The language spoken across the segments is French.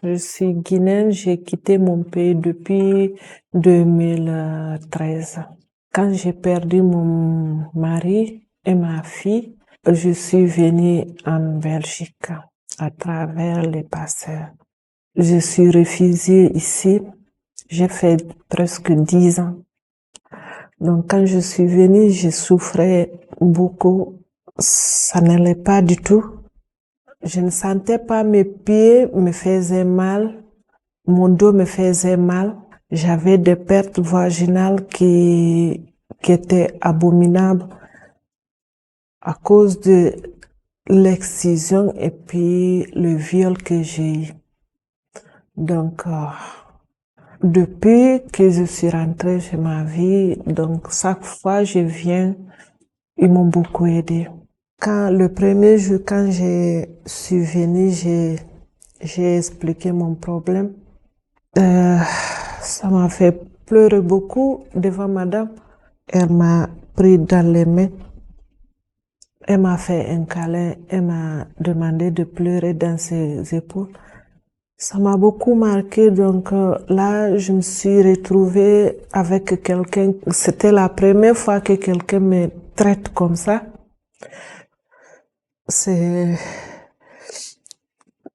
Je suis guinéenne, j'ai quitté mon pays depuis 2013. Quand j'ai perdu mon mari et ma fille, je suis venue en Belgique à travers les passeurs. Je suis réfugiée ici. J'ai fait presque 10 ans. Donc quand je suis venue, je souffrais beaucoup. Ça n'allait pas du tout. Je ne sentais pas mes pieds me faisaient mal. Mon dos me faisait mal. J'avais des pertes vaginales qui étaient abominables à cause de l'excision et puis le viol que j'ai eu. Donc, depuis que je suis rentrée chez ma vie, donc chaque fois je viens, ils m'ont beaucoup aidé. Le premier jour, quand je suis venue, j'ai expliqué mon problème. Ça m'a fait pleurer beaucoup devant madame. Elle m'a pris dans les mains. Elle m'a fait un câlin. Elle m'a demandé de pleurer dans ses épaules. Ça m'a beaucoup marqué. Donc là, je me suis retrouvée avec quelqu'un. C'était la première fois que quelqu'un me traite comme ça. C'est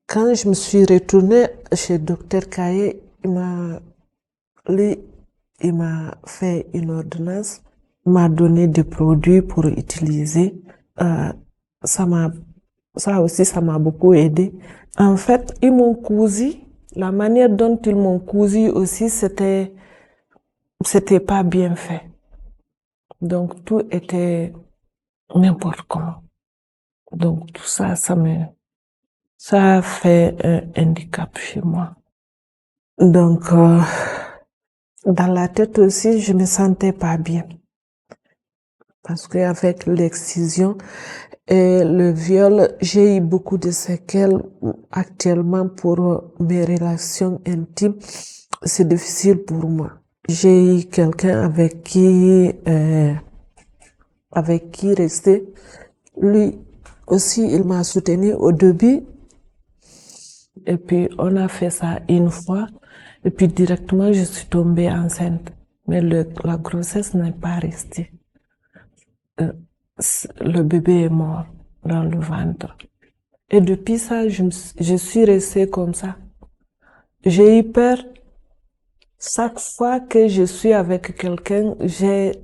quand je me suis retournée chez Dr Kaye, il m'a fait une ordonnance, m'a donné des produits pour utiliser. Ça aussi, ça m'a beaucoup aidé. En fait, ils m'ont cousu. La manière dont ils m'ont cousu aussi, c'était pas bien fait. Donc, tout était n'importe comment. Donc, tout ça, ça a fait un handicap chez moi. Donc, dans la tête aussi, je me sentais pas bien. Parce qu'avec l'excision et le viol, j'ai eu beaucoup de séquelles actuellement pour mes relations intimes. C'est difficile pour moi. J'ai eu quelqu'un avec qui rester. Lui aussi, il m'a soutenu au début. Et puis, on a fait ça une fois. Et puis, directement, je suis tombée enceinte. Mais la grossesse n'est pas restée. Le bébé est mort dans le ventre. Et depuis ça, je suis restée comme ça. J'ai eu peur. Chaque fois que je suis avec quelqu'un, j'ai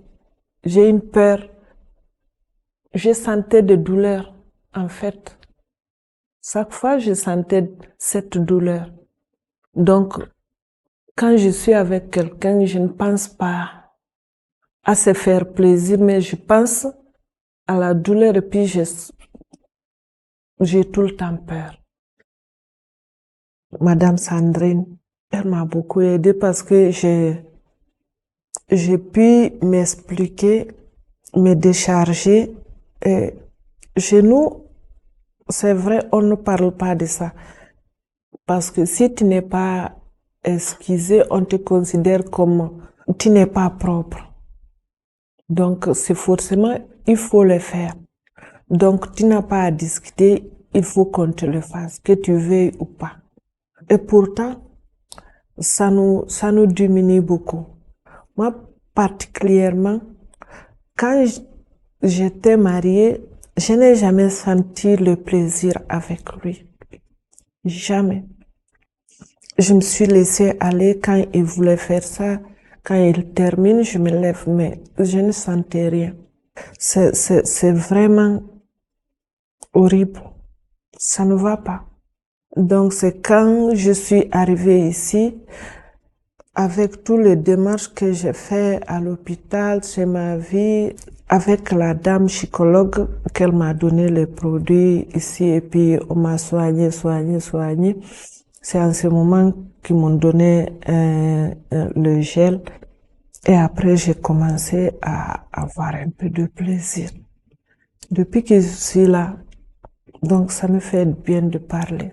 une peur. Je sentais des douleurs, en fait. Chaque fois, je sentais cette douleur. Donc, quand je suis avec quelqu'un, je ne pense pas à se faire plaisir, mais je pense à la douleur et puis j'ai tout le temps peur. Madame Sandrine, elle m'a beaucoup aidé parce que j'ai pu m'expliquer, me décharger. Et chez nous, c'est vrai, on ne parle pas de ça. Parce que si tu n'es pas excusé, on te considère comme tu n'es pas propre. Donc, c'est forcément, il faut le faire. Donc, tu n'as pas à discuter, il faut qu'on te le fasse, que tu veuilles ou pas. Et pourtant, ça nous diminue beaucoup. Moi, particulièrement, quand j'étais mariée, je n'ai jamais senti le plaisir avec lui. Jamais. Je me suis laissée aller quand il voulait faire ça. Quand il termine, je me lève, mais je ne sentais rien. C'est vraiment horrible. Ça ne va pas. Donc, c'est quand je suis arrivée ici, avec toutes les démarches que j'ai fait à l'hôpital, chez ma vie, avec la dame psychologue qu'elle m'a donné les produits ici et puis on m'a soigné. C'est en ce moment qu'ils m'ont donné le gel et après j'ai commencé à avoir un peu de plaisir. Depuis que je suis là, donc ça me fait bien de parler.